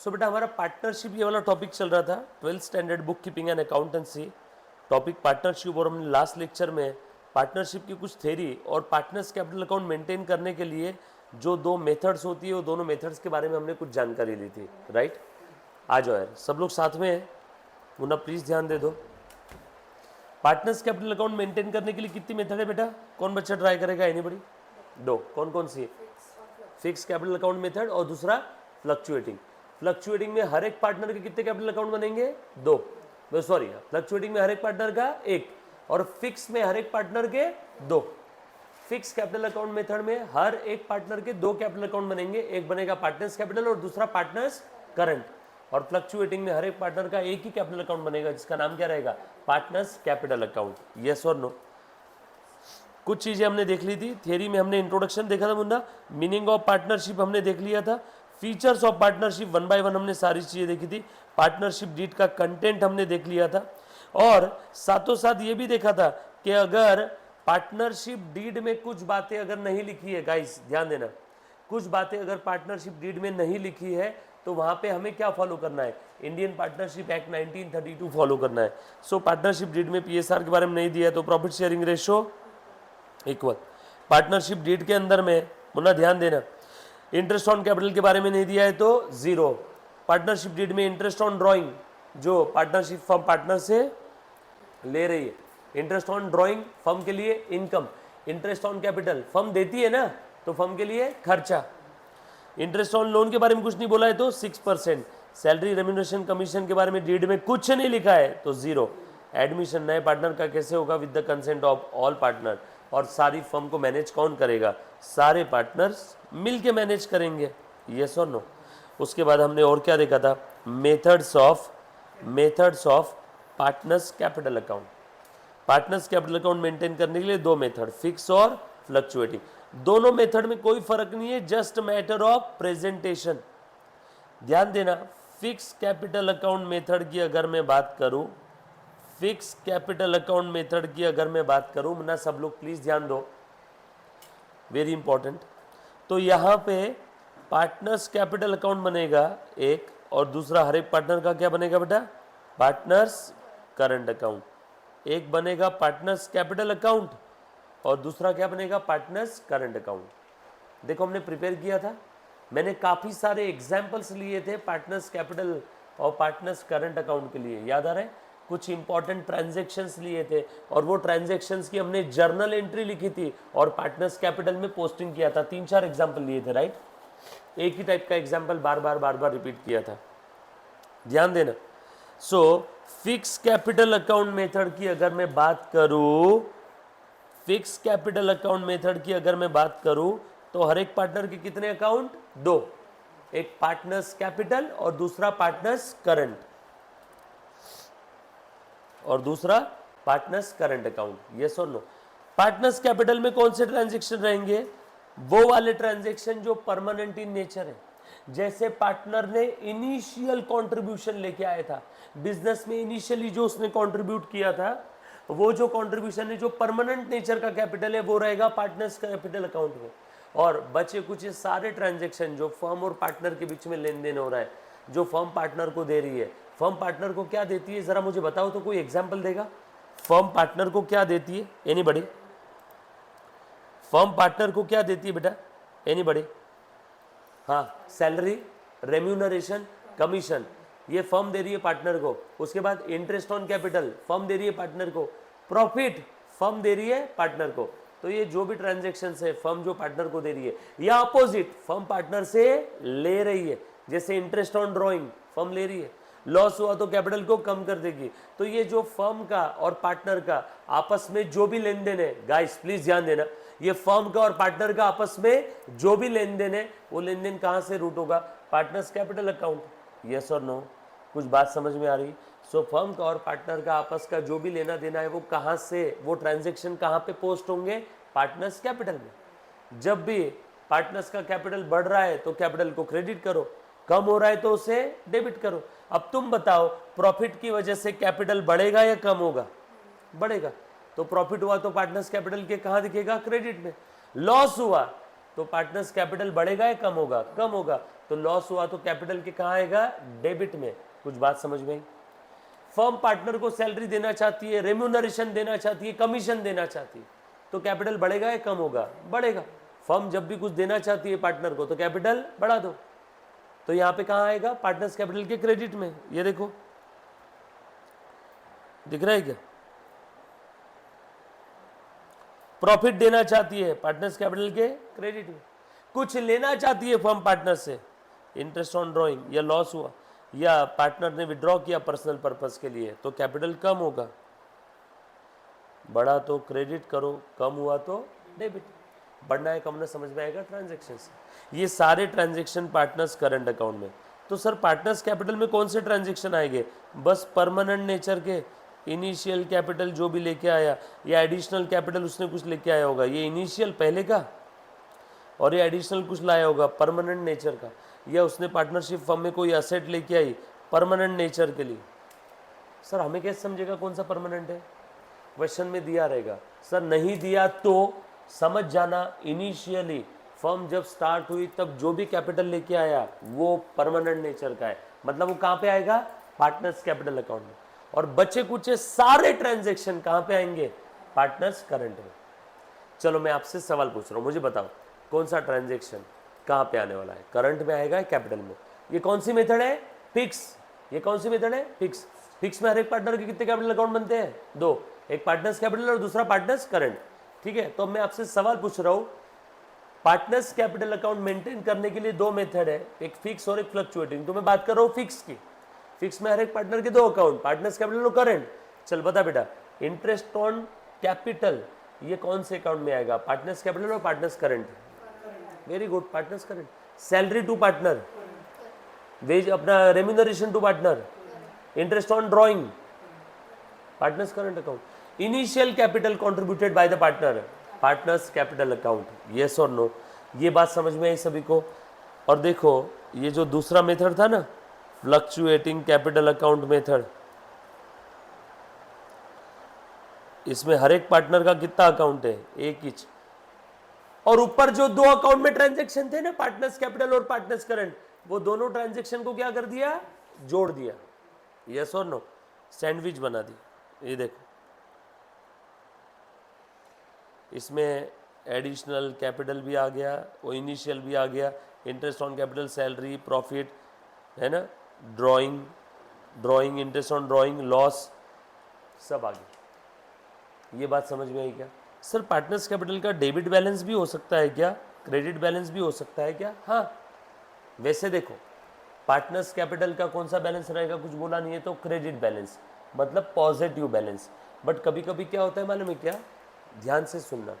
सो बेटा हमारा पार्टनरशिप ये वाला टॉपिक चल रहा था, 12th standard book keeping and accountancy topic partnership, और हमने लास्ट लेक्चर में पार्टनरशिप की कुछ थ्योरी और पार्टनर्स कैपिटल अकाउंट मेंटेन करने के लिए जो दो मेथड्स होती है वो दोनों मेथड्स के बारे में हमने कुछ जानकारी ली थी, राइट। आ जाओ यार सब लोग साथ में हैं, मुन्ना प्लीज ध्यान दे दो। पार्टनर्स कैपिटल अकाउंट मेंटेन करने के लिए कितनी मेथड है बेटा, कौन बच्चा ट्राई करेगा, एनीबॉडी? दो, कौन कौन सी? फिक्स कैपिटल अकाउंट मेथड और दूसरा फ्लक्चुएटिंग। फ्लक्चुएटिंग में हर एक पार्टनर के कितने कैपिटल अकाउंट बनेंगे? दो, सॉरी, फ्लक्चुएटिंग में हर एक पार्टनर का एक, और फिक्स में हर एक पार्टनर के दो। फिक्स कैपिटल अकाउंट मेथड में हर एक पार्टनर के दो कैपिटल अकाउंट बनेंगे, एक बनेगा पार्टनर्स कैपिटल और दूसरा पार्टनर्स करंट। और फ्लक्चुएटिंग में हर एक पार्टनर का एक ही कैपिटल अकाउंट बनेगा जिसका नाम क्या रहेगा? Partners capital account. यस और नो? कुछ चीजें हमने देख ली थी थियरी में, हमने इंट्रोडक्शन देखा था मुन्ना, मीनिंग ऑफ पार्टनरशिप हमने देख लिया था, फीचर्स ऑफ पार्टनरशिप 1 बाय 1 हमने सारी चीजें देखी थी, पार्टनरशिप डीड का कंटेंट हमने देख लिया था, और साथों साथ ये भी देखा था कि अगर पार्टनरशिप डीड में कुछ बातें अगर नहीं लिखी है, गाइस ध्यान देना, कुछ बातें अगर पार्टनरशिप डीड में नहीं लिखी है तो वहां पे हमें क्या फॉलो करना है? इंडियन पार्टनरशिप एक्ट 1932 फॉलो करना है। सो पार्टनरशिप डीड में पीएसआर के बारे में नहीं दिया है तो profit sharing ratio equal. Partnership deed के अंदर में मुन्ना ध्यान देना, इंटरेस्ट ऑन कैपिटल के बारे में नहीं दिया है तो जीरो। पार्टनरशिप डीड में इंटरेस्ट ऑन ड्राइंग जो पार्टनरशिप फर्म पार्टनर से ले रही है, इंटरेस्ट ऑन ड्राइंग फर्म के लिए income, interest on capital firm देती है ना तो फर्म के लिए खर्चा। इंटरेस्ट ऑन लोन के बारे में कुछ नहीं बोला है तो 6%। सैलरी रेम्यूनरेशन कमीशन के बारे में डीड में कुछ नहीं लिखा है तो जीरो। एडमिशन नए पार्टनर का कैसे होगा? With the consent of all partner. और सारी फर्म को मैनेज कौन करेगा? सारे पार्टनर्स मिलके मैनेज करेंगे। यस और नो? उसके बाद हमने और क्या देखा था? Methods of partners capital account. Partners capital account maintain करने के लिए दो मेथड, फिक्स और फ्लक्चुएटिंग। दोनों मेथड में कोई फर्क नहीं है, जस्ट मैटर ऑफ प्रेजेंटेशन। ध्यान देना, फिक्स कैपिटल अकाउंट मेथड की अगर मैं बात करूं, फिक्स कैपिटल अकाउंट मेथड की अगर मैं बात करूं ना, सब लोग प्लीज ध्यान दो, वेरी इंपॉर्टेंट। तो यहां पे पार्टनर्स कैपिटल अकाउंट बनेगा एक, और दूसरा हर एक पार्टनर का क्या बनेगा बेटा? Partners current account. एक बनेगा पार्टनर्स कैपिटल अकाउंट और दूसरा क्या बनेगा? Partners current account. देखो हमने प्रिपेयर किया था, मैंने काफी सारे एग्जाम्पल्स लिए थे पार्टनर्स कैपिटल और पार्टनर्स करंट अकाउंट के लिए, याद आ रहा है? कुछ इंपॉर्टेंट ट्रांजैक्शंस लिए थे और वो ट्रांजैक्शंस की हमने जर्नल एंट्री लिखी थी और पार्टनर्स कैपिटल में पोस्टिंग किया था। 3-4 एग्जाम्पल लिए थे, राइट। एक ही टाइप का एग्जाम्पल बार बार रिपीट किया था, ध्यान देना। So fix capital account method की अगर मैं बात करूं, फिक्स कैपिटल अकाउंट मेथड की अगर मैं बात करूं तो हर एक पार्टनर के कितने अकाउंट? दो, एक पार्टनर्स कैपिटल और दूसरा पार्टनर्स करंट, और दूसरा पार्टनर्स करंट अकाउंट। यस और नो? पार्टनर्स कैपिटल में कौन से ट्रांजैक्शन रहेंगे? वो वाले ट्रांजैक्शन जो परमानेंट इन नेचर है, जैसे पार्टनर ने इनिशियल कंट्रीब्यूशन लेके आया था बिजनेस में, इनिशियली जो उसने कंट्रीब्यूट किया था, वो जो कंट्रीब्यूशन है जो परमानेंट नेचर का कैपिटल है वो रहेगा पार्टनर्स कैपिटल अकाउंट में। और बचे कुछ ये सारे ट्रांजैक्शन जो फर्म और पार्टनर के बीच में लेन देन हो रहा है, जो फर्म पार्टनर को दे रही है, फर्म पार्टनर को क्या देती है जरा मुझे बताओ तो, कोई एग्जांपल देगा? फर्म पार्टनर को क्या देती है? एनीबॉडी? फर्म पार्टनर को क्या देती है बेटा? एनीबॉडी? हाँ, सैलरी, रेम्यूनरेशन, कमीशन, ये फर्म दे रही है पार्टनर को। उसके बाद इंटरेस्ट ऑन कैपिटल फर्म दे रही है पार्टनर को, प्रॉफिट फर्म दे रही है पार्टनर को। तो ये जो भी ट्रांजैक्शंस है फर्म जो पार्टनर को दे रही है, या अपोजिट फर्म पार्टनर से ले रही है, जैसे इंटरेस्ट ऑन ड्रॉइंग फर्म ले रही है, लॉस हुआ तो कैपिटल को कम कर देगी। तो ये जो फर्म का और पार्टनर का आपस में जो भी लेन देन है, गाइस प्लीज ध्यान देना, ये फर्म का और पार्टनर का आपस में जो भी लेन देन है वो लेन देन कहां से रूट होगा? Partners capital account. यस और नो? कुछ बात समझ में आ रही? सो फर्म का और पार्टनर का आपस का जो भी लेना देना है वो कहां से, वो ट्रांजैक्शन कहां पे पोस्ट होंगे? पार्टनर्स कैपिटल में। जब भी पार्टनर्स का कैपिटल बढ़ रहा है तो कैपिटल को क्रेडिट करो, कम हो रहा है तो उसे डेबिट करो। अब तुम बताओ, प्रॉफिट की वजह से कैपिटल बढ़ेगा या कम होगा? बढ़ेगा। तो प्रॉफिट हुआ तो पार्टनर्स कैपिटल के कहां दिखेगा? क्रेडिट में। लॉस हुआ तो पार्टनर्स कैपिटल बढ़ेगा या कम होगा? कम होगा। तो लॉस हुआ तो कैपिटल के कहाँ आएगा? डेबिट में। कुछ बात समझ में आई? फर्म पार्टनर को सैलरी देना चाहती है, रेम्यूनरेशन देना चाहती है, कमीशन देना चाहती है, तो कैपिटल बढ़ेगा या कम होगा? बढ़ेगा। फर्म जब भी कुछ देना चाहती है पार्टनर को तो कैपिटल बढ़ा दो। तो यहां पे कहां आएगा? पार्टनर्स कैपिटल के क्रेडिट में। ये देखो, दिख रहा है क्या? प्रॉफिट देना चाहती है पार्टनर्स कैपिटल के क्रेडिट में। कुछ लेना चाहती है फर्म पार्टनर से, इंटरेस्ट ऑन ड्रॉइंग, या लॉस हुआ या पार्टनर ने विड्रॉ किया पर्सनल पर्पस के लिए, तो कैपिटल कम होगा। बढ़ा तो क्रेडिट करो, कम हुआ तो डेबिट। बढ़ना है कम ना, समझ में आएगा ट्रांजेक्शन से। ये सारे ट्रांजेक्शन पार्टनर्स करंट अकाउंट में। तो सर पार्टनर्स कैपिटल में कौन से ट्रांजेक्शन आएंगे? बस परमानेंट नेचर के, इनिशियल कैपिटल जो भी लेके आया, या एडिशनल कैपिटल उसने कुछ लेके आया होगा, ये इनिशियल पहले का, और ये एडिशनल कुछ लाया होगा परमानेंट नेचर का, या उसने पार्टनरशिप फर्म में कोई असेट लेके आई परमानेंट नेचर के लिए। सर हमें कैसे समझेगा कौन सा परमानेंट है? क्वेश्चन में दिया रहेगा। सर नहीं दिया तो समझ जाना, इनिशियली फर्म जब स्टार्ट हुई तब जो भी कैपिटल लेके आया वो परमानेंट नेचर का है, मतलब वो कहाँ पे आएगा? पार्टनर्स कैपिटल अकाउंट में। और बचे कुचे सारे ट्रांजेक्शन कहाँ पे आएंगे? पार्टनर्स करंट में। चलो मैं आपसे सवाल पूछ रहा हूँ, मुझे बताओ कौन सा ट्रांजेक्शन कहाँ पे आने वाला है? करंट में आएगा, कैपिटल में। ये कौन सी मेथड है? फिक्स। ये कौन सी मेथड है? फिक्स। फिक्स में हर एक पार्टनर के कितने कैपिटल अकाउंट बनते हैं? दो, एक पार्टनर्स कैपिटल और दूसरा पार्टनर्स करंट। ठीक है, तो मैं आपसे सवाल पूछ रहा हूँ, पार्टनर्स कैपिटल अकाउंट मेंटेन करने के लिए दो मेथड है, एक फिक्स और एक फ्लक्चुएटिंग। तो मैं बात कर रहा हूँ फिक्स की। फिक्स में हर एक पार्टनर के दो अकाउंट, पार्टनर्स कैपिटल और करंट। चल बता बेटा, इंटरेस्ट ऑन कैपिटल ये कौन से अकाउंट में आएगा? पार्टनर्स कैपिटल और partners current. Very good, partners current. Salary to partner, wage अपना remuneration to partner, interest on drawing, partners current account. Initial capital contributed by the partner, partners capital account. Yes और no? ये बात समझ में आई सभी को? और देखो ये जो दूसरा मेथड था ना, फ्लक्चुएटिंग कैपिटल अकाउंट मेथड, इसमें हर एक पार्टनर का कितना अकाउंट है? एक ही। और ऊपर जो दो अकाउंट में ट्रांजैक्शन थे ना, पार्टनर्स कैपिटल और पार्टनर्स करंट, वो दोनों ट्रांजैक्शन को क्या कर दिया? जोड़ दिया। यस और नो? सैंडविच बना दी। ये देखो, इसमें एडिशनल कैपिटल भी आ गया, वो इनिशियल भी आ गया, interest on capital, salary, profit, है ना, drawing, interest on drawing, loss, सब आ गया। ये बात समझ में आई क्या? सर पार्टनर्स कैपिटल का डेबिट बैलेंस भी हो सकता है क्या? क्रेडिट बैलेंस भी हो सकता है क्या? हाँ, वैसे देखो पार्टनर्स कैपिटल का कौन सा बैलेंस रहेगा? कुछ बोला नहीं है तो क्रेडिट बैलेंस, मतलब पॉजिटिव बैलेंस। बट कभी कभी क्या होता है मालूम है क्या? ध्यान से सुनना,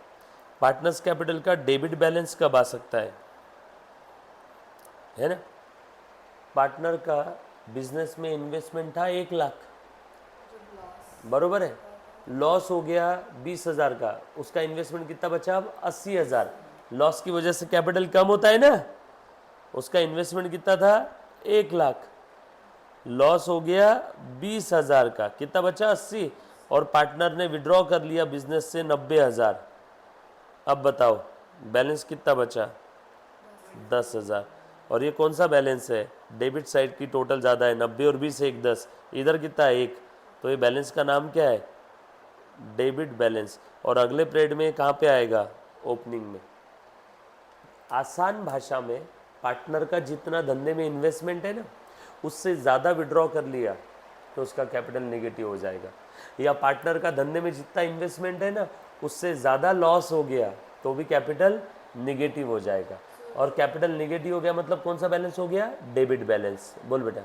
पार्टनर्स कैपिटल का डेबिट बैलेंस कब आ सकता है ना? पार्टनर का बिजनेस में इन्वेस्टमेंट था 1 लाख, बरोबर है, लॉस हो गया 20,000 का, उसका इन्वेस्टमेंट कितना बचा? अब 80,000। लॉस की वजह से कैपिटल कम होता है ना, उसका इन्वेस्टमेंट कितना था? 1 लाख, लॉस हो गया 20,000 का, कितना बचा? 80, और पार्टनर ने विड्रॉ कर लिया बिजनेस से 90,000। अब बताओ बैलेंस कितना बचा? 10,000। और ये कौन सा बैलेंस है? डेबिट साइड की टोटल ज़्यादा है, 90 और 20 1 10, इधर कितना है? 1। तो ये बैलेंस का नाम क्या है? Debit balance. और अगले पीरियड में कहाँ पे आएगा? ओपनिंग में। आसान भाषा में, पार्टनर का जितना धंधे में इन्वेस्टमेंट है ना, उससे ज़्यादा विड्रॉ कर लिया तो उसका कैपिटल नेगेटिव हो जाएगा। या पार्टनर का धंधे में जितना इन्वेस्टमेंट है ना, उससे ज़्यादा लॉस हो गया तो भी कैपिटल नेगेटिव हो जाएगा। और कैपिटल नेगेटिव हो गया मतलब कौन सा बैलेंस हो गया? Debit balance. बोल बेटा।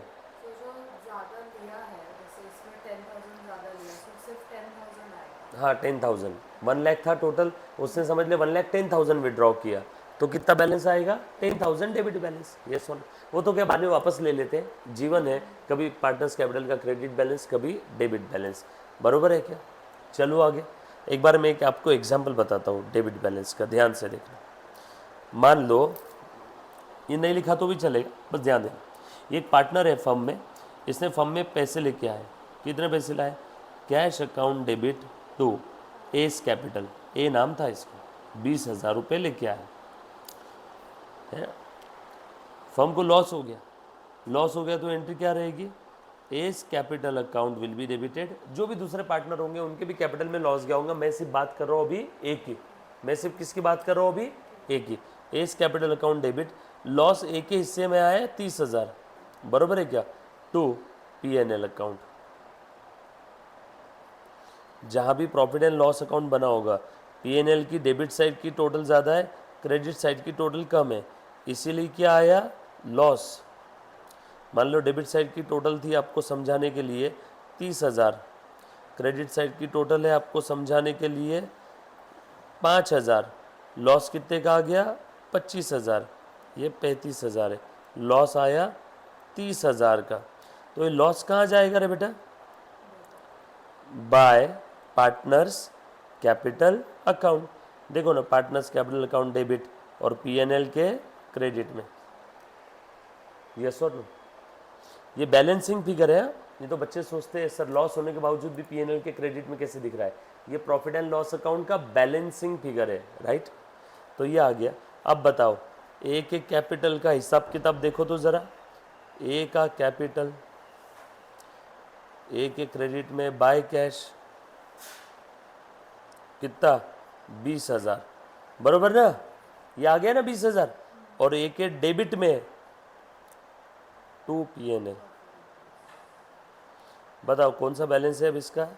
हाँ 10,000, 1 लाख था टोटल, उसने समझ ले 1,10,000 विड्रॉ किया तो कितना बैलेंस आएगा? 10,000 डेबिट बैलेंस। ये सुन, वो तो क्या बाद में वापस ले लेते हैं, जीवन है, कभी पार्टनर्स कैपिटल का क्रेडिट बैलेंस, कभी डेबिट बैलेंस, बरोबर है क्या? चलो आगे, एक बार मैं एक आपको एग्जाम्पल बताता हूँ डेबिट बैलेंस का, ध्यान से देखना। मान लो ये नहीं लिखा तो भी चलेगा, बस ध्यान देना। एक पार्टनर है फर्म में, इसने फर्म में पैसे लेके आए। कितने पैसे लाए? Cash account debit to S capital, A नाम था इसको, 20,000 रुपये लेके आए। है। फर्म को लॉस हो गया, लॉस हो गया तो एंट्री क्या रहेगी, as capital account will be debited. जो भी दूसरे पार्टनर होंगे उनके भी कैपिटल में लॉस गया होगा, मैं सिर्फ बात कर रहा हूँ अभी एक की, मैं सिर्फ किसकी बात कर रहा हूँ अभी, एक की। As capital account debit, loss एक के हिस्से में आया है 30,000, बरोबर है क्या, टू P&L अकाउंट। जहाँ भी प्रॉफिट एंड लॉस अकाउंट बना होगा, P&L की डेबिट साइड की टोटल ज़्यादा है, क्रेडिट साइड की टोटल कम है, इसीलिए क्या आया, लॉस। मान लो डेबिट साइड की टोटल थी आपको समझाने के लिए 30,000, क्रेडिट साइड की टोटल है आपको समझाने के लिए 5,000, लॉस कितने का आ गया, 25,000, ये 35,000 है, लॉस आया 30,000 का। तो ये लॉस कहाँ जाएगा रे बेटा, बाय पार्टनर्स कैपिटल अकाउंट। देखो ना, पार्टनर्स कैपिटल अकाउंट डेबिट और P&L के क्रेडिट में, यस और नो। ये बैलेंसिंग फिगर है, ये तो बच्चे सोचते हैं सर लॉस होने के बावजूद भी P&L के क्रेडिट में कैसे दिख रहा है, ये प्रॉफिट एंड लॉस अकाउंट का बैलेंसिंग फिगर है, राइट। तो ये आ गया। अब बताओ ए के कैपिटल का हिसाब किताब देखो तो ज़रा, ए का कैपिटल, ए के क्रेडिट में बाय कैश कितना, 20,000, बरोबर ना, ये आ गया ना 20,000, और ए के डेबिट में टू P&L। बताओ कौन सा बैलेंस है अब इसका,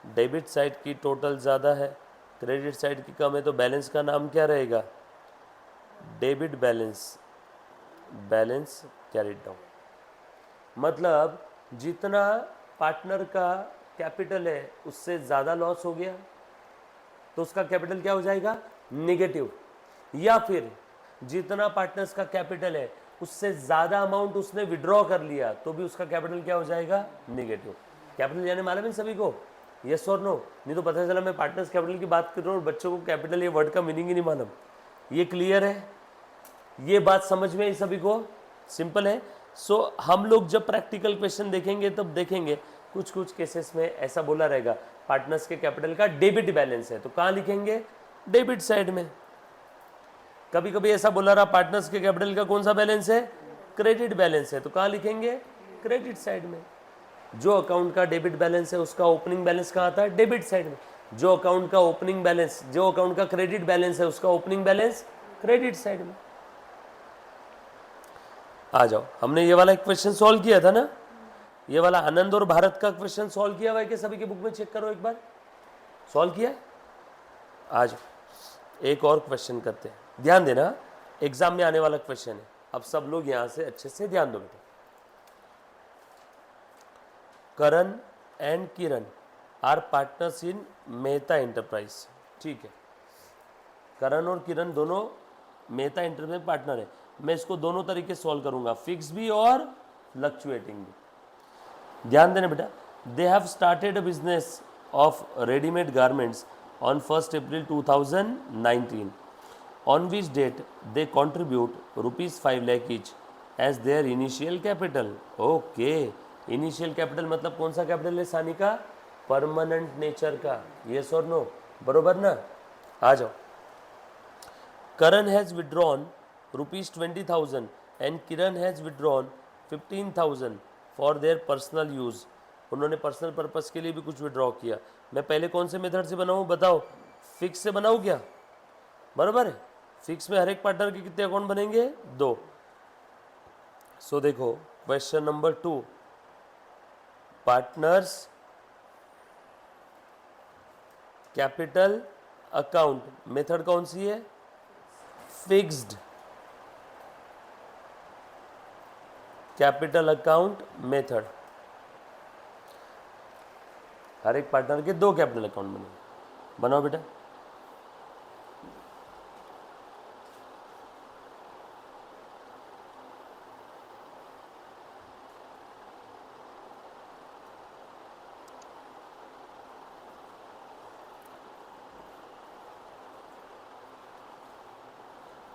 डेबिट साइड की टोटल ज़्यादा है, क्रेडिट साइड की कम है, तो बैलेंस का नाम क्या रहेगा, debit balance, balance carried down. मतलब जितना पार्टनर का कैपिटल है उससे ज़्यादा लॉस हो गया तो उसका कैपिटल क्या हो जाएगा, निगेटिव। या फिर जितना पार्टनर्स का कैपिटल है उससे ज़्यादा अमाउंट उसने विड्रॉ कर लिया तो भी उसका कैपिटल क्या हो जाएगा, निगेटिव। कैपिटल यानी मालूम है सभी को, यस और नो, नहीं तो पता चला मैं पार्टनर्स कैपिटल की बात कर रहा हूँ और बच्चों को कैपिटल ये वर्ड का मीनिंग ही नहीं मालूम। ये क्लियर है, ये बात समझ में आई सभी को, सिंपल है। सो हम लोग जब प्रैक्टिकल क्वेश्चन देखेंगे तब देखेंगे कुछ कुछ केसेस में ऐसा बोला रहेगा पार्टनर्स के कैपिटल का डेबिट बैलेंस है, तो कहाँ लिखेंगे, डेबिट साइड में। कभी कभी ऐसा बोला रहा पार्टनर्स के कैपिटल का कौन सा बैलेंस है, क्रेडिट बैलेंस है, तो कहाँ लिखेंगे, क्रेडिट साइड में। जो अकाउंट का डेबिट बैलेंस है उसका ओपनिंग बैलेंस कहाँ आता है, डेबिट साइड में। जो अकाउंट का ओपनिंग बैलेंस, जो अकाउंट का क्रेडिट बैलेंस है उसका ओपनिंग बैलेंस क्रेडिट साइड में। आ जाओ, हमने ये वाला एक क्वेश्चन सॉल्व किया था ना, ये वाला आनंद और भारत का क्वेश्चन सॉल्व किया हुआ है कि सभी के बुक में चेक करो एक बार, सॉल्व किया। आ जाओ एक और क्वेश्चन करते हैं, ध्यान देना एग्जाम में आने वाला क्वेश्चन है, अब सब लोग यहां से अच्छे से ध्यान दो बेटा। Karan and Kiran are partners in Mehta enterprise, ठीक है, करण और किरण दोनों मेहता एंटरप्राइज पार्टनर है। मैं इसको दोनों तरीके सॉल्व करूंगा, फिक्स भी और फ्लक्चुएटिंग भी। ध्यान देना बेटा, they have started a business of readymade garments on 1 April 2019, on which date they contribute ₹5 lakh each as their initial capital। Okay, initial capital मतलब कौन सा कैपिटल है सानी का, परमानेंट नेचर का, यस और नो, बरोबर ना। आ जाओ, Karan has withdrawn ₹20,000 and Kiran has withdrawn 15,000 for their personal use. उन्होंने पर्सनल पर्पस के लिए भी कुछ विड्रॉ किया। मैं पहले कौन से मेथड से बनाऊं बताओ, फिक्स से बनाऊं क्या, बराबर है, फिक्स में हर एक पार्टनर के कितने अकाउंट बनेंगे, 2। सो देखो question number 2, partners capital account method कौन सी है, फिक्स्ड कैपिटल अकाउंट मेथड। हर एक पार्टनर के 2 कैपिटल अकाउंट बनेंगे, बनाओ बेटा।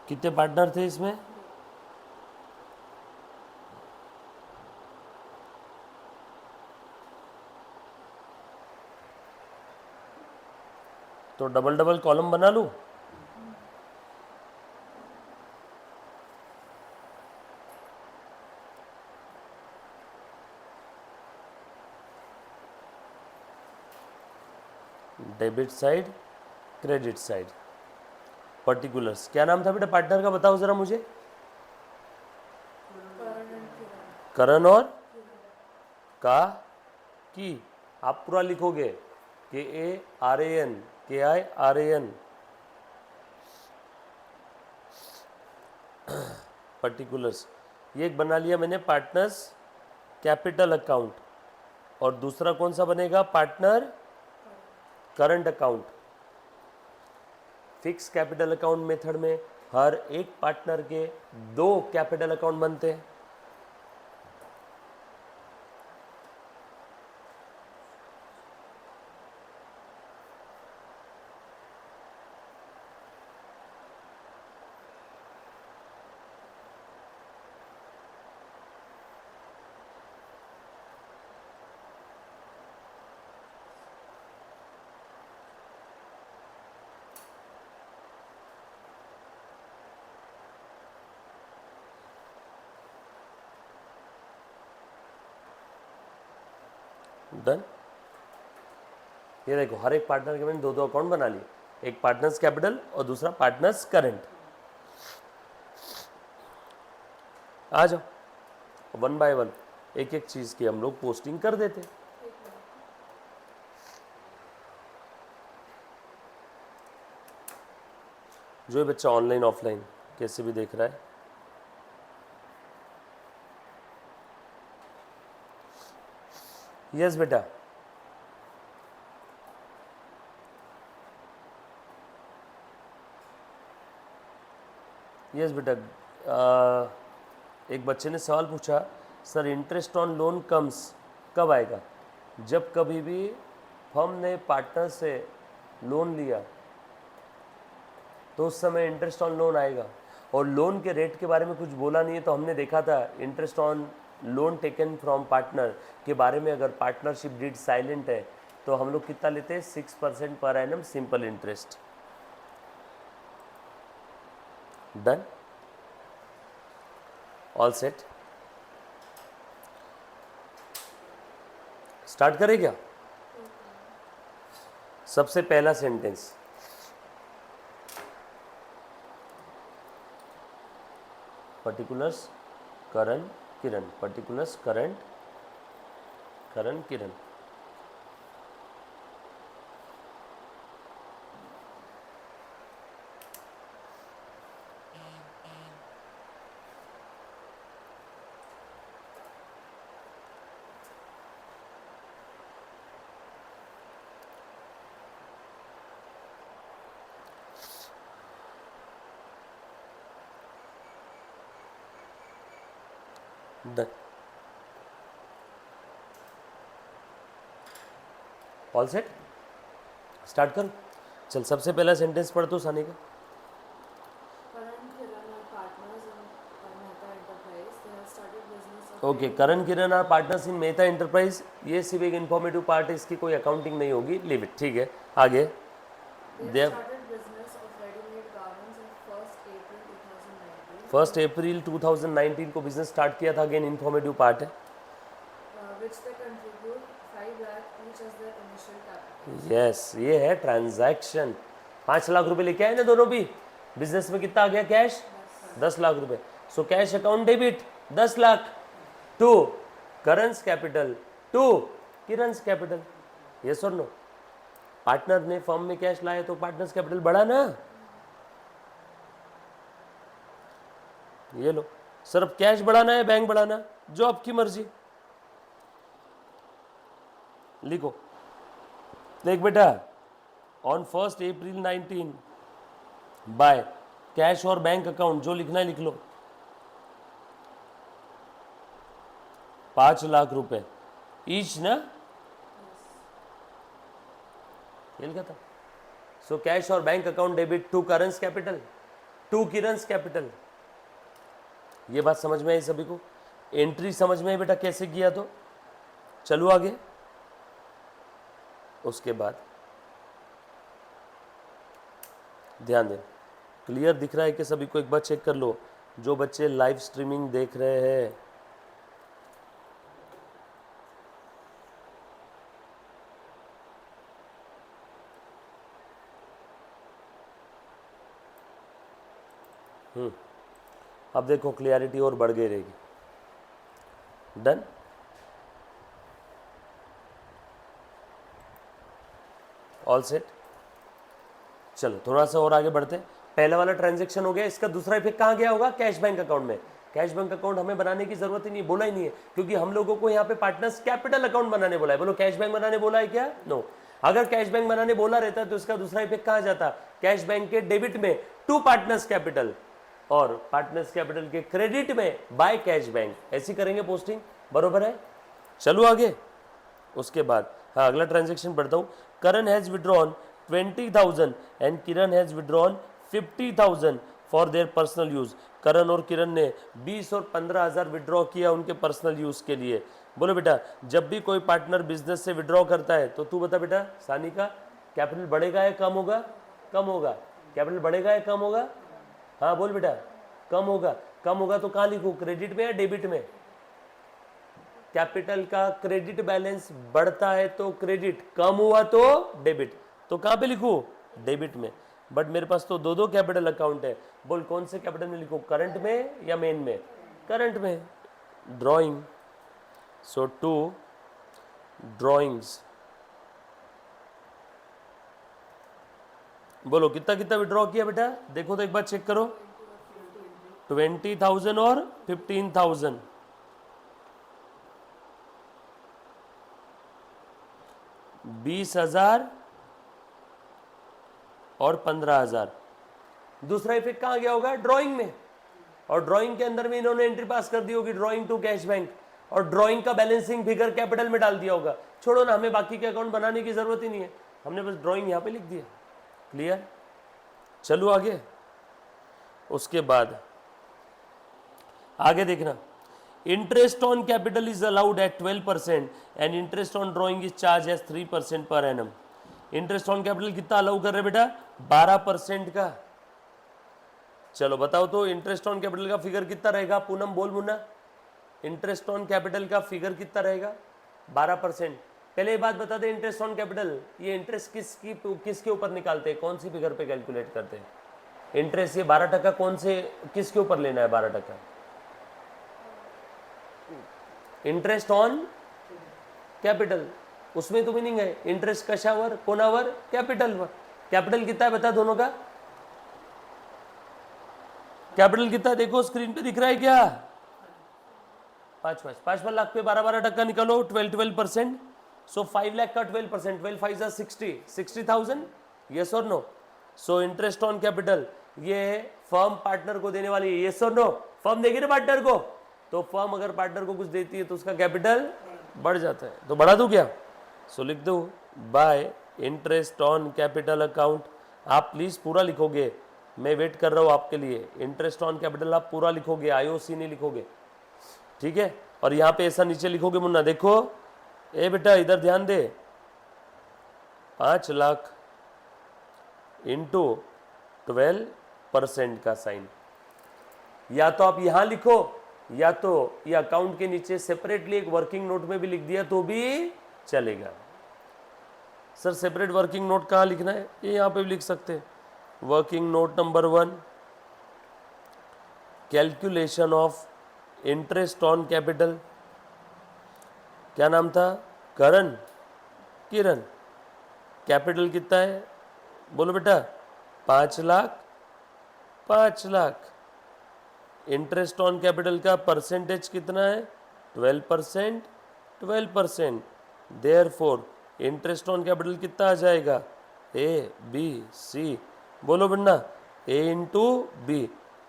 कितने पार्टनर थे इसमें, तो डबल डबल कॉलम बना लूं, debit side, credit side. Particulars, क्या नाम था बेटा पार्टनर का, बताओ जरा मुझे। करण और का की। आप पूरा लिखोगे, KARAN, KIRAN। पर्टिकुलर्स, ये एक बना लिया मैंने, पार्टनर्स कैपिटल अकाउंट। और दूसरा कौन सा बनेगा, partner current account. Fix capital account method में हर एक पार्टनर के 2 कैपिटल अकाउंट बनते हैं। डन। ये देखो, हर एक पार्टनर के मैंने 2 अकाउंट बना लिए, एक पार्टनर्स कैपिटल और दूसरा पार्टनर्स करंट। आ जाओ, 1 बाय 1 एक एक चीज की हम लोग पोस्टिंग कर देते। जो ये बच्चा ऑनलाइन ऑफलाइन कैसे भी देख रहा है, यस बेटा। यस बेटा। एक बच्चे ने सवाल पूछा, sir interest on loan comes कब आएगा। जब कभी भी फर्म ने पार्टनर से लोन लिया तो उस समय इंटरेस्ट ऑन लोन आएगा। और लोन के रेट के बारे में कुछ बोला नहीं है, तो हमने देखा था interest on loan taken from partner के बारे में, अगर पार्टनरशिप डीड साइलेंट है तो हम लोग कितना लेते हैं, 6% पर annum simple interest. Done, all set. Start करें क्या। सबसे पहला sentence, particulars Karan Kiran, particulars current Karan Kiran. Done, all set. Start कर। चल, सबसे पहला सेंटेंस पढ़ तो सानी का। Okay, Karan Kiran are partners in Mehta enterprise. ये सिर्फ एक इन्फॉर्मेटिव पार्ट है, इसकी कोई अकाउंटिंग नहीं होगी, लीव इट। ठीक है, आगे। दे 1 अप्रैल 2019 को बिजनेस स्टार्ट किया था, अगेन इन्फॉर्मेटिव पार्ट है। यस, ये है ट्रांजैक्शन। 5 लाख रुपए लेके आए ना दोनों भी। बिजनेस में कितना आ गया कैश, 10 लाख रुपए। So cash account debit 10 lakh to Karan's capital to Kiran's capital. Yes और नो। पार्टनर ने फर्म में कैश लाया तो पार्टनर्स कैपिटल बढ़ा ना। ये लो, सिर्फ कैश बढ़ाना है, बैंक बढ़ाना, जो आपकी मर्जी। लिखो, देख बेटा, ऑन 1 अप्रैल 19 बाय कैश और बैंक अकाउंट, जो लिखना है लिख लो, 5 लाख रुपए ईच ना, ये लिखा था। सो कैश और bank account debit to Karan's capital to Kiran's capital. ये बात समझ में आई सभी को। एंट्री समझ में आई बेटा कैसे किया, तो चलो आगे। उसके बाद ध्यान दें, क्लियर दिख रहा है कि सभी को, एक बार चेक कर लो जो बच्चे लाइव स्ट्रीमिंग देख रहे हैं। अब देखो क्लियरिटी और बढ़ गई रहेगी। डन। All set. चलो थोड़ा सा और आगे बढ़ते हैं। पहला वाला ट्रांजैक्शन हो गया, इसका दूसरा इफेक्ट कहाँ गया होगा? कैश बैंक अकाउंट में। कैश बैंक अकाउंट हमें बनाने की जरूरत ही नहीं, बोला ही नहीं है, क्योंकि हम लोगों को यहाँ पे पार्टनर्स कैपिटल अकाउंट बनाने बोला है। बोलो कैश बैंक बनाने बोला है क्या? नो। अगर कैश बैंक बनाने बोला रहता तो इसका दूसरा इफेक्ट कहाँ जाता? कैश बैंक के डेबिट में टू पार्टनर्स कैपिटल, और पार्टनर्स कैपिटल के क्रेडिट में बाय कैश बैंक। ऐसी करेंगे पोस्टिंग, बरोबर है। चलो आगे। उसके बाद हाँ अगला ट्रांजेक्शन पढ़ता हूँ। Karan has withdrawn 20,000 and Kiran has withdrawn 50,000 for their personal use. Karan और किरण ने 20 और 15,000 विड्रॉ किया उनके पर्सनल यूज के लिए। बोलो बेटा, जब भी कोई पार्टनर बिजनेस से विड्रॉ करता है तो तू बता बेटा सानी का कैपिटल बढ़ेगा या कम होगा? कम होगा। कैपिटल बढ़ेगा या कम होगा? हाँ बोल बेटा, कम होगा। कम होगा तो कहाँ लिखूँ, क्रेडिट में या डेबिट में? कैपिटल का क्रेडिट बैलेंस बढ़ता है तो क्रेडिट, कम हुआ तो डेबिट। तो कहां पे लिखूं? डेबिट में। बट मेरे पास तो दो दो कैपिटल अकाउंट है। बोल कौन से कैपिटल में लिखूं, करंट में या मेन में? करंट में। Drawing, so to drawings. बोलो कितना कितना विड्रॉ किया बेटा? देखो तो एक बार चेक करो। 20,000 और 15,000। 20,000 और 15,000। दूसरा इफेक्ट कहां गया होगा? ड्राइंग में। और ड्राइंग के अंदर में इन्होंने एंट्री पास कर दी होगी, ड्राइंग टू कैश बैंक, और ड्राइंग का बैलेंसिंग फिगर कैपिटल में डाल दिया होगा। छोड़ो ना, हमें बाकी के अकाउंट बनाने की जरूरत ही नहीं है, हमने बस ड्राइंग यहां पे लिख दिया। क्लियर? चलो आगे। उसके बाद आगे देखना, interest on capital is allowed at 12% and interest on drawing is charge as 3% per annum. Interest on capital कितना अलाउ कर रहे बेटा? 12% का। चलो बताओ तो इंटरेस्ट ऑन कैपिटल का फिगर कितना रहेगा? पूनम बोल मुन्ना, इंटरेस्ट ऑन कैपिटल का फिगर कितना रहेगा? 12%। पहले ये बात बता दे, इंटरेस्ट ऑन कैपिटल ये इंटरेस्ट किसके ऊपर निकालते हैं, कौन सी फिगर पे कैलकुलेट करते हैं इंटरेस्ट? ये 12% कौन से किसके ऊपर लेना है? 12% इंटरेस्ट ऑन कैपिटल, उसमें तो मीनिंग है इंटरेस्ट कशावर, कोणावर? कैपिटलवर। कैपिटल कितना है बता दोनों का? कैपिटल कितना है देखो स्क्रीन पे दिख रहा है क्या? 5 लाख पे 12% निकालो, 12%। सो 5 लाख का 12%, 12 5 जा 60,000। यस और no? So interest on capital ये फर्म पार्टनर को देने वाली है। यस और नो? फर्म देगी ना पार्टनर को, तो फर्म अगर पार्टनर को कुछ देती है तो उसका कैपिटल बढ़ जाता है। तो बढ़ा दूं क्या? सो लिख दो bye interest on capital account. आप प्लीज पूरा लिखोगे, मैं वेट कर रहा हूं आपके लिए। इंटरेस्ट ऑन कैपिटल आप पूरा लिखोगे, आईओसी नहीं लिखोगे, ठीक है? और यहां पे ऐसा नीचे लिखोगे मुन्ना, देखो ए बेटा इधर ध्यान दे, 5 लाख इंटू 12% का साइन। या तो आप यहां लिखो, या तो ये अकाउंट के नीचे सेपरेटली एक वर्किंग नोट में भी लिख दिया तो भी चलेगा। सर सेपरेट वर्किंग नोट कहाँ लिखना है? ये यहाँ पे भी लिख सकते हैं। Working note number 1, calculation of interest on capital. क्या नाम था? करण, किरण। कैपिटल कितना है बोलो बेटा? 5 lakh. 5 lakh. Interest on capital का परसेंटेज कितना है? 12%। 12%। देयरफॉर इंटरेस्ट ऑन कैपिटल कितना आ जाएगा? A B C. बोलो बन्ना, ए इंटू बी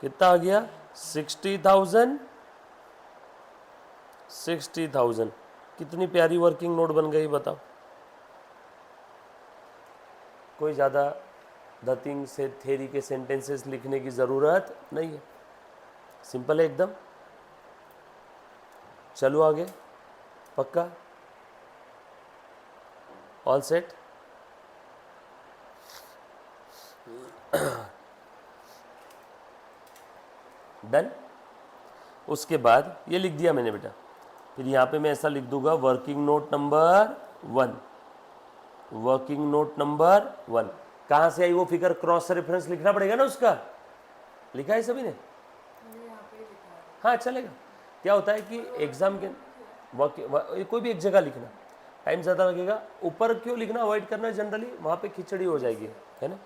कितना आ गया? 60,000। 60,000। कितनी प्यारी वर्किंग नोट बन गई बताओ। कोई ज़्यादा धतिंग से थेरी के सेंटेंसेस लिखने की ज़रूरत नहीं है, सिंपल है एकदम। चलो आगे, पक्का? All set? डन। उसके बाद ये लिख दिया मैंने बेटा, फिर यहाँ पे मैं ऐसा लिख दूंगा working note number 1। Working note number 1 कहाँ से आई वो फिगर? क्रॉस रेफरेंस लिखना पड़ेगा ना उसका। लिखा है सभी ने? मैंने यहाँ पे लिखा है। हाँ चलेगा। क्या होता है कि एग्जाम के कोई भी एक जगह लिखना, टाइम ज़्यादा लगेगा। ऊपर क्यों लिखना अवॉइड करना, जनरली वहाँ पे खिचड़ी हो जाएगी, है ना।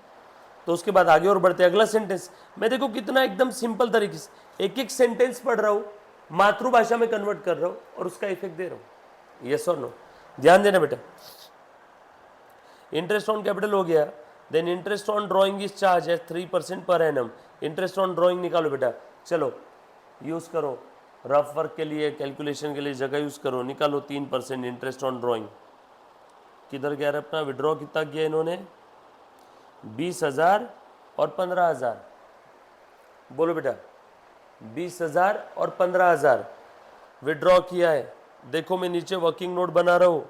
तो उसके बाद आगे और बढ़ते, अगला सेंटेंस। मैं देखो कितना एकदम सिंपल तरीके से एक एक सेंटेंस पढ़ रहा हूँ, मातृभाषा में कन्वर्ट कर रहा हूँ और उसका इफेक्ट दे रहा हूँ। यस और नो, ध्यान देना बेटा। इंटरेस्ट ऑन कैपिटल हो गया, then interest on drawing is charge at 3% per annum. Interest on drawing निकालो बेटा, चलो यूज करो, रफ वर्क के लिए कैलकुलेशन के लिए जगह यूज करो, निकालो 3% इंटरेस्ट ऑन ड्राइंग। किधर गया रहा अपना विड्रॉ, कितना किया इन्होंने, 20,000 और 15,000। बोलो बेटा, 20,000 और 15,000 विड्रॉ किया है। देखो मैं नीचे वर्किंग नोट बना रहा हूं,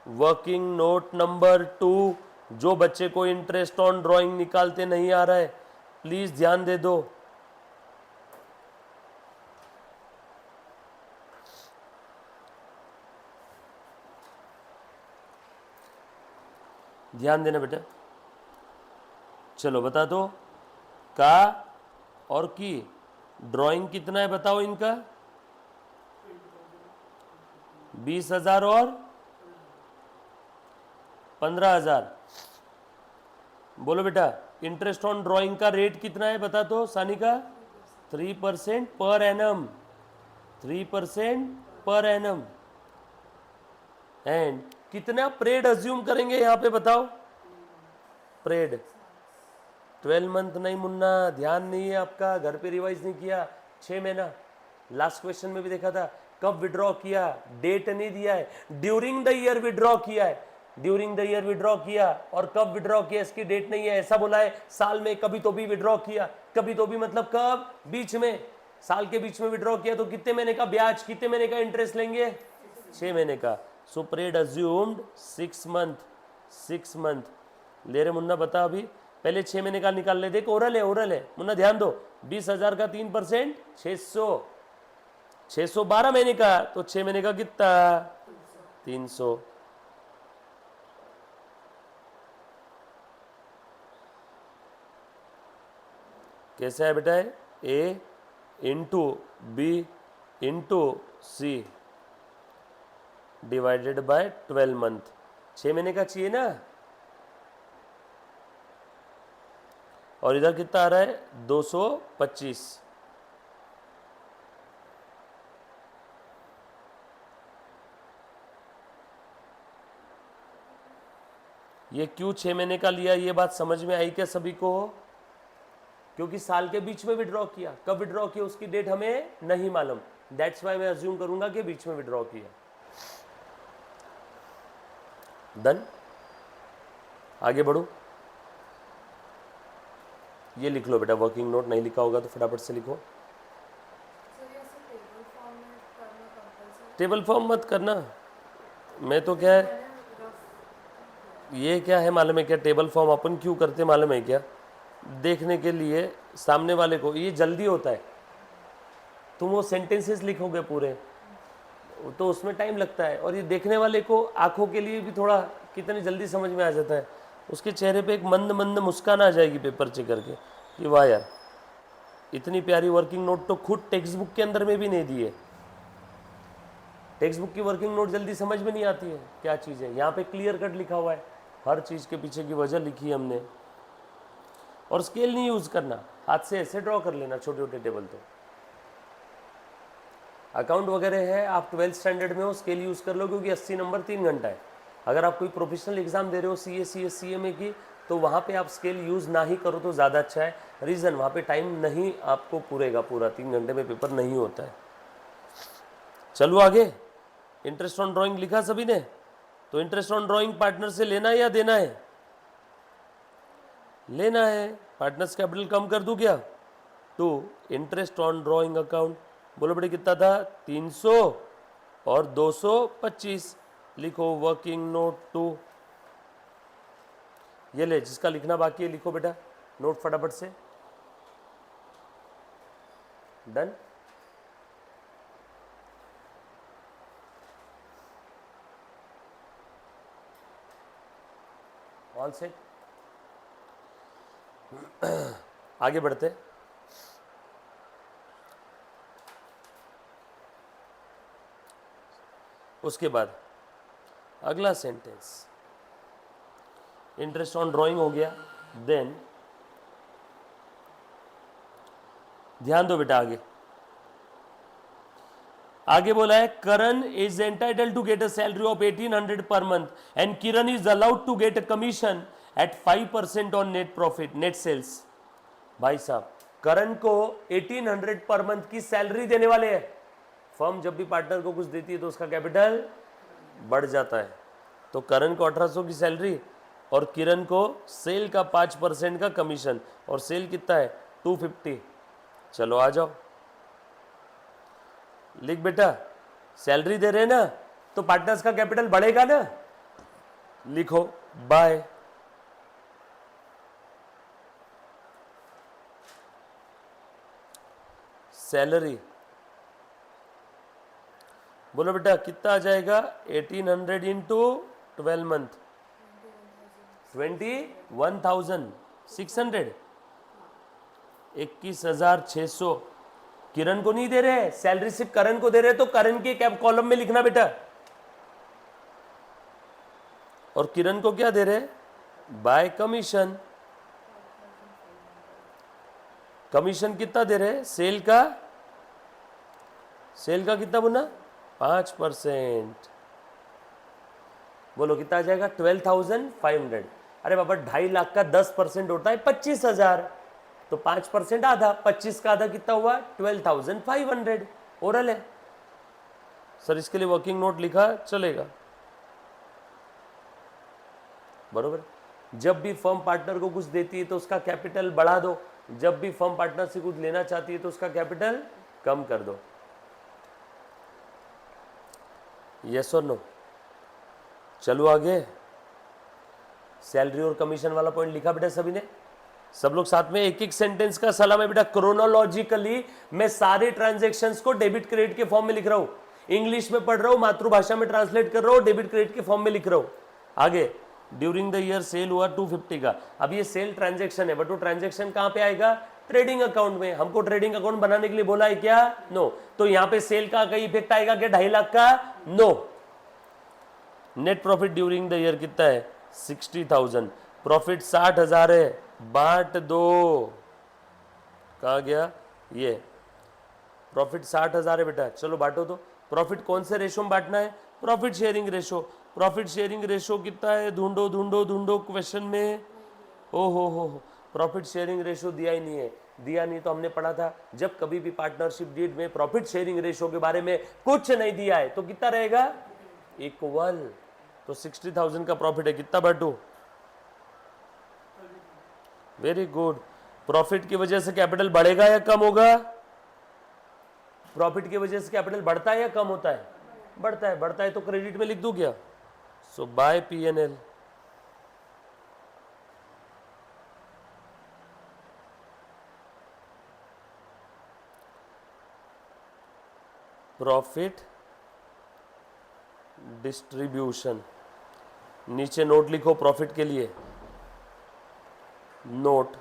वर्किंग नोट नंबर 2। जो बच्चे को इंटरेस्ट ऑन ड्राइंग निकालते नहीं आ रहा है प्लीज ध्यान दे दो। ध्यान देना बेटा, चलो बता दो, का और की ड्राइंग कितना है बताओ इनका, 20,000 और 15,000। बोलो बेटा, इंटरेस्ट ऑन ड्राइंग का रेट कितना है बता दो सानी का, 3% per annum, 3% per annum. And कितना प्रेड अज्यूम करेंगे यहाँ पे बताओ, प्रेड 12 मंथ नहीं मुन्ना, ध्यान नहीं है आपका, घर पे रिवाइज नहीं किया। 6 महीना लास्ट क्वेश्चन में भी देखा था, कब विड्रॉ किया, डेट नहीं दिया है, ड्यूरिंग द ईयर विड्रॉ किया है, ड्यूरिंग द ईयर विड्रॉ किया, और कब विड्रॉ किया इसकी डेट नहीं है, ऐसा बोला है साल में कभी तो भी विड्रॉ किया, कभी तो भी मतलब कब, बीच में, साल के बीच में विड्रॉ किया तो कितने महीने का ब्याज, कितने महीने का इंटरेस्ट लेंगे, 6 महीने का। सो प्रेड अज्यूम्ड 6 मंथ, 6 मंथ ले रहे मुन्ना, बता अभी पहले 6 महीने का निकाल ले, देख ओरल है, ओरल है मुन्ना, ध्यान दो, 20,000 का 3%, 600 12 महीने का, तो 6 महीने का कितना, 300। कैसा है बेटा, A into B into C divided by 12 month, 6 महीने का चाहिए ना, और इधर कितना आ रहा है 225। ये क्यों 6 महीने का लिया, ये बात समझ में आई क्या सभी को, क्योंकि साल के बीच में विड्रॉ किया, कब विड्रॉ किया उसकी डेट हमें नहीं मालूम, दैट्स वाई मैं अज्यूम करूंगा कि बीच में विड्रॉ किया। डन, आगे बढ़ो, ये लिख लो बेटा, वर्किंग नोट नहीं लिखा होगा तो फटाफट से लिखो। टेबल फॉर्म मत करना, मैं तो क्या है, ये क्या है मालूम है क्या, टेबल फॉर्म अपन क्यों करते मालूम है क्या, देखने के लिए सामने वाले को, ये जल्दी होता है, तुम वो सेंटेंसेस लिखोगे पूरे तो उसमें टाइम लगता है, और ये देखने वाले को आंखों के लिए भी थोड़ा कितनी जल्दी समझ में आ जाता है, उसके चेहरे पे एक मंद मंद मुस्कान आ जाएगी पेपर चेक करके कि वाह यार, इतनी प्यारी वर्किंग नोट तो खुद टेक्स्ट बुक के अंदर में भी नहीं दी है। टेक्स्ट बुक की वर्किंग नोट जल्दी समझ में नहीं आती है क्या चीज़ है, यहाँ पे क्लियर कट लिखा हुआ है, हर चीज़ के पीछे की वजह लिखी है हमने। और स्केल नहीं यूज़ करना, हाथ से ऐसे ड्रॉ कर लेना छोटे छोटे टेबल। तो अकाउंट वगैरह है, आप 12th स्टैंडर्ड में हो, स्केल यूज़ कर लो, क्योंकि 80 नंबर 3 घंटा है। अगर आप कोई प्रोफेशनल एग्जाम दे रहे हो, CA CS CMA की, तो वहाँ पे आप स्केल यूज़ ना ही करो तो ज़्यादा अच्छा है। रीज़न, वहाँ पे टाइम नहीं आपको पूरेगा, पूरा 3 घंटे में पेपर नहीं होता है। चलो आगे, इंटरेस्ट ऑन ड्राइंग लिखा सभी ने, तो इंटरेस्ट ऑन ड्राइंग पार्टनर से लेना है या देना है, लेना है। पार्टनर्स कैपिटल कम कर दूं क्या, तो इंटरेस्ट ऑन ड्राइंग अकाउंट, बोलो बेटे कितना था, 300 और 225, लिखो वर्किंग नोट 2। ये ले, जिसका लिखना बाकी है लिखो बेटा, नोट फटाफट से। Done, all set. आगे बढ़ते, उसके बाद अगला सेंटेंस, इंटरेस्ट ऑन ड्राइंग हो गया। देन ध्यान दो बेटा, आगे आगे बोला है Karan is entitle to get a salary of 1800 per month and Kiran is allowed to get a commission at 5% on net profit, net sales. भाई साहब, करण को 1800 पर मंथ की सैलरी देने वाले हैं। फर्म जब भी पार्टनर को कुछ देती है तो उसका कैपिटल बढ़ जाता है। तो करण को 1800 की सैलरी और किरण को सेल का 5% का कमीशन, और सेल कितना है 250। चलो आ जाओ, लिख बेटा, सैलरी दे रहे हैं ना तो पार्टनर्स का कैपिटल बढ़ेगा ना, लिखो बाय सैलरी। बोलो बेटा कितना आ जाएगा, 1800 इंटू 12 मंथ 21,600, 21,600। किरण को नहीं दे रहे, सैलरी सिर्फ करण को दे रहे, तो करण के कैप कॉलम में लिखना बेटा। और किरण को क्या दे रहे, बाय कमीशन। कमीशन कितना दे रहे, सेल का कितना बोलना, 5%। बोलो कितना आ जाएगा, 12,500। अरे बाबा 2.5 लाख का 10% होता है 25,000, तो 5% आधा, 25 का आधा कितना हुआ, 12,500। ओरल है सर, इसके लिए वर्किंग नोट लिखा चलेगा, बरोबर। जब भी फर्म पार्टनर को कुछ देती है तो उसका कैपिटल बढ़ा दो, जब भी फर्म पार्टनर से कुछ लेना चाहती है तो उसका कैपिटल कम कर दो। यस और नो। चलो आगे, सैलरी और कमीशन वाला पॉइंट लिखा बेटा सभी ने, सब लोग साथ में एक एक सेंटेंस का सलाम है बेटा। क्रोनोलॉजिकली मैं सारे ट्रांजैक्शंस को डेबिट क्रेडिट के फॉर्म में लिख रहा हूं, इंग्लिश में पढ़ रहा हूं, मातृभाषा में ट्रांसलेट कर रहा हूं, डेबिट क्रेडिट के फॉर्म में लिख रहा हूं। आगे, ड्यूरिंग द ईयर सेल हुआ 250 का। अब ये सेल ट्रांजैक्शन है, बट वो ट्रांजैक्शन कहां पे आएगा, ट्रेडिंग अकाउंट में। हमको ट्रेडिंग अकाउंट बनाने के लिए बोला है क्या, नो। तो यहां पे सेल का कई इफेक्ट आएगा क्या 2.5 लाख का, no. Net profit during the year कितना है, 60,000। प्रॉफिट 60,000 है, बांट दो। कहा गया, ये प्रॉफिट 60,000 है बेटा, चलो बांटो। तो प्रॉफिट कौन से रेशो में बांटना है, profit sharing ratio. Profit sharing ratio कितना है, ढूंढो ढूंढो ढूंढो क्वेश्चन में। ओ हो, प्रॉफिट शेयरिंग रेशो दिया ही नहीं है। दिया नहीं तो हमने पढ़ा था, जब कभी भी पार्टनरशिप डीड में प्रॉफिट शेयरिंग रेशो के बारे में कुछ नहीं दिया है तो कितना रहेगा, इक्वल। तो 60,000 का प्रॉफिट है, कितना बांटू, वेरी गुड। प्रॉफिट की वजह से कैपिटल बढ़ेगा या कम होगा, प्रॉफिट की वजह से कैपिटल बढ़ता है या कम होता है, बढ़ता है। बढ़ता है तो क्रेडिट में लिख दूं क्या, so by P&L। Profit distribution, नीचे नोट लिखो प्रॉफिट के लिए, नोट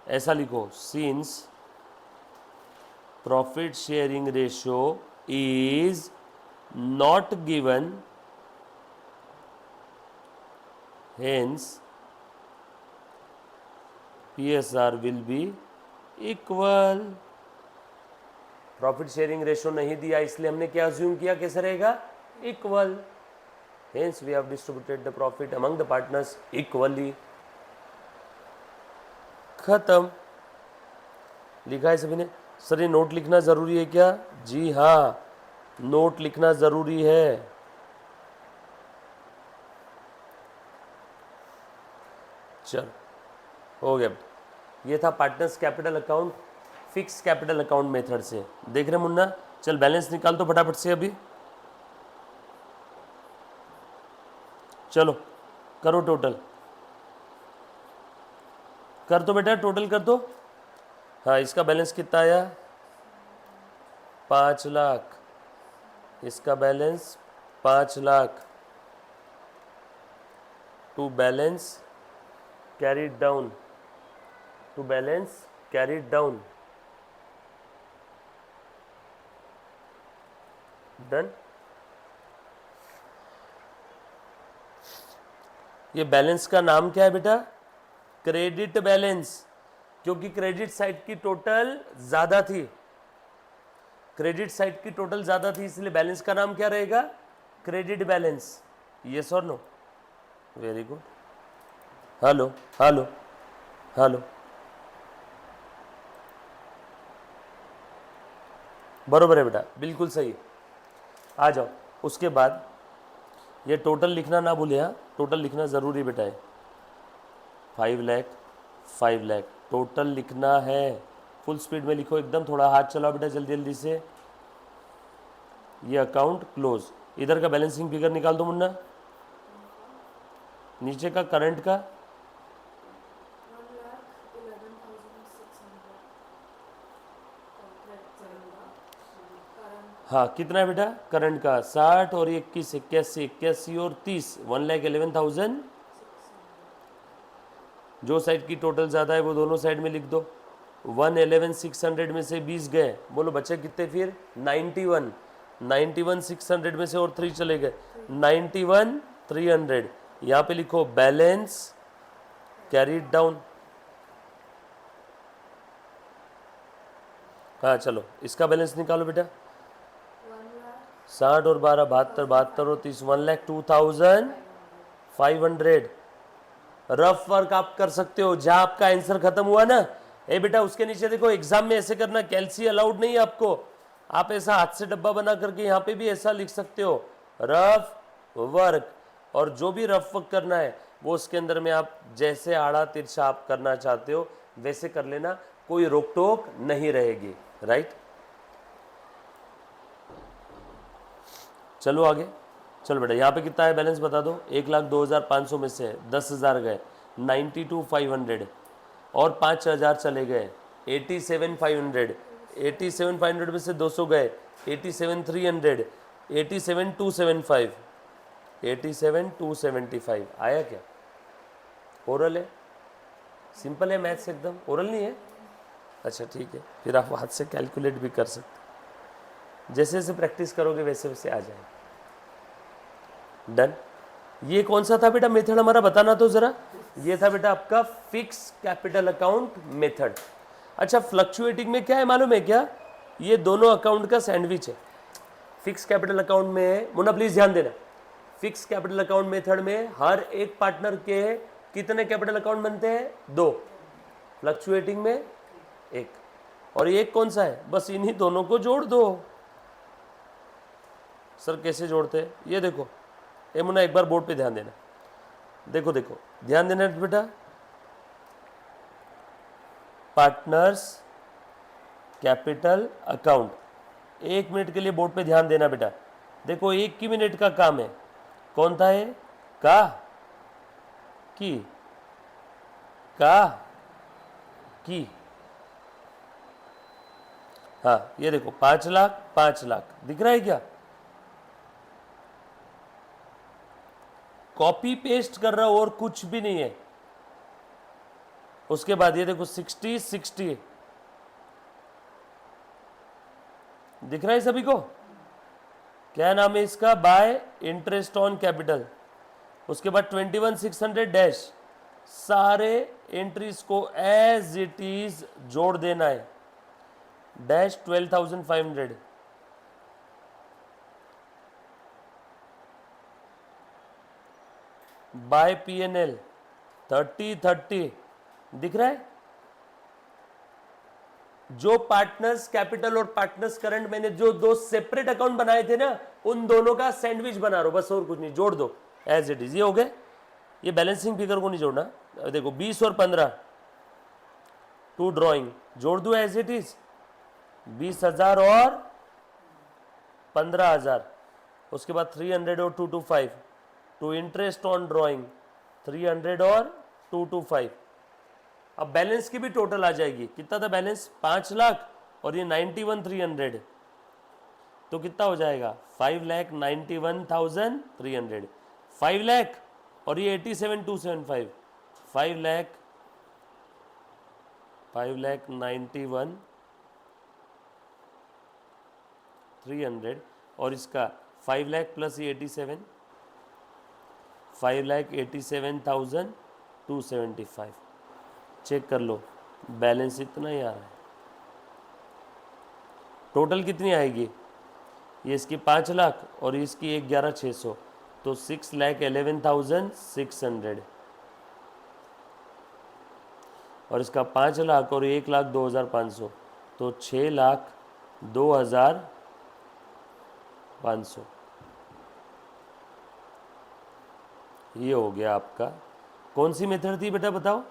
ऐसा लिखो, since profit sharing ratio is not given, hence PSR will be equal. Profit sharing ratio नहीं दिया इसलिए हमने क्या अज्यूम किया, कैसे रहेगा, equal. Hence we have distributed the profit among the partners equally. खत्म। लिखा है सभी ने। सर ये नोट लिखना जरूरी है क्या, जी हाँ, नोट लिखना जरूरी है। चल हो गया। ये था partners capital account fix capital account method से। देख रहे मुन्ना, चल बैलेंस निकाल तो फटाफट से अभी, चलो करो टोटल, कर दो बेटा टोटल कर दो। हाँ इसका बैलेंस कितना आया, 5 लाख, इसका balance 5 lakh. To balance carried down, to balance carried down, done. ये बैलेंस का नाम क्या है बेटा? क्रेडिट बैलेंस, क्योंकि क्रेडिट साइड की टोटल ज्यादा थी, क्रेडिट साइड की टोटल ज्यादा थी, इसलिए बैलेंस का नाम क्या रहेगा? Credit balance. यस और no? Very good. Hello hello hello, बरोबर है बेटा, बिल्कुल सही। आ जाओ, उसके बाद ये टोटल लिखना ना भूले, हाँ टोटल लिखना ज़रूरी बेटा है। 5 लाख 5 लाख टोटल लिखना है, फुल स्पीड में लिखो एकदम, थोड़ा हाथ चलाओ बेटा जल्दी जल्दी से। ये अकाउंट क्लोज, इधर का बैलेंसिंग फिगर निकाल दो मुन्ना, नीचे का करंट का 1,11,600 हाँ कितना है बेटा? करंट का 60 और 21 81 81 और 30 1,11,000। जो साइड की टोटल ज़्यादा है वो दोनों साइड में लिख दो। 111,600 में से 20 गए, बोलो बचे कितने फिर? 91। 91,600 में से और 3 चले गए, 91,300। यहाँ पे लिखो बैलेंस कैरीड डाउन। हाँ चलो इसका बैलेंस निकालो बेटा। 60 और 12 72 72 और 30 1,02,500। रफ वर्क आप कर सकते हो, जहां आपका आंसर खत्म हुआ ना ए बेटा उसके नीचे देखो, एग्जाम में ऐसे करना, कैलसी अलाउड नहीं है आपको। आप ऐसा हाथ से डब्बा बना करके यहाँ पे भी ऐसा लिख सकते हो, रफ वर्क। और जो भी रफ वर्क करना है वो उसके अंदर में आप जैसे आड़ा तिरछा आप करना चाहते हो वैसे कर लेना, कोई रोक टोक नहीं रहेगी। राइट, चलो आगे। चलो बेटा यहाँ पे कितना है बैलेंस बता दो। 1,02,500 में से 10,000 गए, 92,500 और 5,000 चले गए, 87,500। 87,500 में से 200 गए, 87,300, 87,275, 87,275 आया क्या? ओरल है, सिंपल है मैथ्स एकदम, ओरल नहीं है? अच्छा ठीक है, फिर आप हाथ से कैलकुलेट भी कर सकते, जैसे जैसे प्रैक्टिस करोगे वैसे वैसे आ जाएगा। डन। ये कौन सा था बेटा मेथड हमारा, बताना तो जरा। ये था बेटा आपका फिक्स कैपिटल अकाउंट मेथड। अच्छा फ्लक्चुएटिंग में क्या है मालूम है क्या? ये दोनों अकाउंट का सैंडविच है। फिक्स कैपिटल अकाउंट में, मुन्ना प्लीज ध्यान देना, फिक्स कैपिटल अकाउंट मेथड में हर एक पार्टनर के कितने कैपिटल अकाउंट बनते हैं? 2। फ्लक्चुएटिंग में 1। और ये एक कौन सा है? बस इन्हीं दोनों को जोड़ दो। सर कैसे जोड़ते हैं? ये देखो, ये मुन्ना एक बार बोर्ड पे ध्यान देना, देखो देखो ध्यान देना बेटा। पार्टनर्स कैपिटल अकाउंट, 1 मिनट के लिए बोर्ड पे ध्यान देना बेटा। देखो 1 ही मिनट का काम है। कौन था ये? का की का की हाँ ये देखो 5 लाख 5 लाख दिख रहा है क्या? कॉपी पेस्ट कर रहा हूं और कुछ भी नहीं है। उसके बाद ये देखो 60 60 दिख रहा है सभी को? क्या नाम है इसका? Bye interest on capital. उसके बाद 21,600 डैश, सारे एंट्रीज को एज इट इज जोड़ देना है, डैश 12,500। बाय पीएनएल 30 दिख रहा है? जो पार्टनर्स कैपिटल और पार्टनर्स करंट मैंने जो 2 सेपरेट अकाउंट बनाए थे ना, उन दोनों का सैंडविच बना रहा हूं, बस और कुछ नहीं, जोड़ दो एज इट इज। ये हो गए, ये बैलेंसिंग फिगर को नहीं जोड़ना। देखो 20 और 15 टू ड्रॉइंग, जोड़ दो एज इट इज, 20,000 और 15,000। उसके बाद 300 और 225 टू इंटरेस्ट ऑन ड्रॉइंग, 300 और 225। अब बैलेंस की भी टोटल आ जाएगी। कितना था बैलेंस? 5 लाख और ये 91,300, तो कितना हो जाएगा? 5,91,300। 5 लाख और ये 87,275, 5,91,300 और इसका 5 लाख प्लस ये 87, 5,87,275। चेक कर लो, बैलेंस इतना ही आ रहा है। टोटल कितनी आएगी? ये इसकी 5 लाख और इसकी 11,600, तो 6,11,600 और इसका 5 लाख और 1,02,500, तो 6,02,500। ये हो गया आपका। कौन सी मेथड थी बेटा बताओ?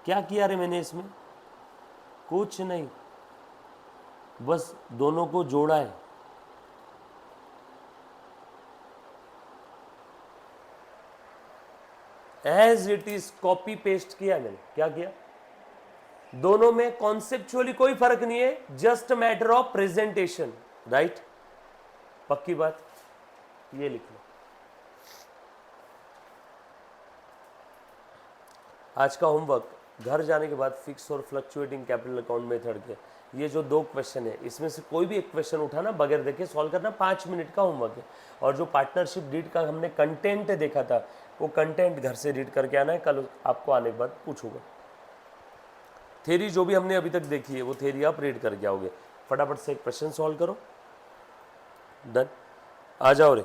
क्या किया रे मैंने इसमें? कुछ नहीं, बस दोनों को जोड़ा है। As it is copy paste किया मैंने। क्या किया? दोनों में कॉन्सेप्चुअली कोई फर्क नहीं है, just matter of presentation, right? पक्की बात, ये लिख लो। आज का होमवर्क घर जाने के बाद फिक्स और फ्लक्चुएटिंग कैपिटल अकाउंट मेथड के ये जो 2 क्वेश्चन है, इसमें से कोई भी एक क्वेश्चन उठाना बगैर देखे सॉल्व करना। 5 मिनट का होमवर्क है। और जो पार्टनरशिप डीड का हमने कंटेंट देखा था, वो कंटेंट घर से रीड करके आना है। कल आपको आने के बाद पूछूंगा। थ्योरी जो भी हमने अभी तक देखी है वो थ्योरी आप रीड करके आओगे। फटाफट से एक क्वेश्चन सॉल्व करो। डन, आ जाओ रे।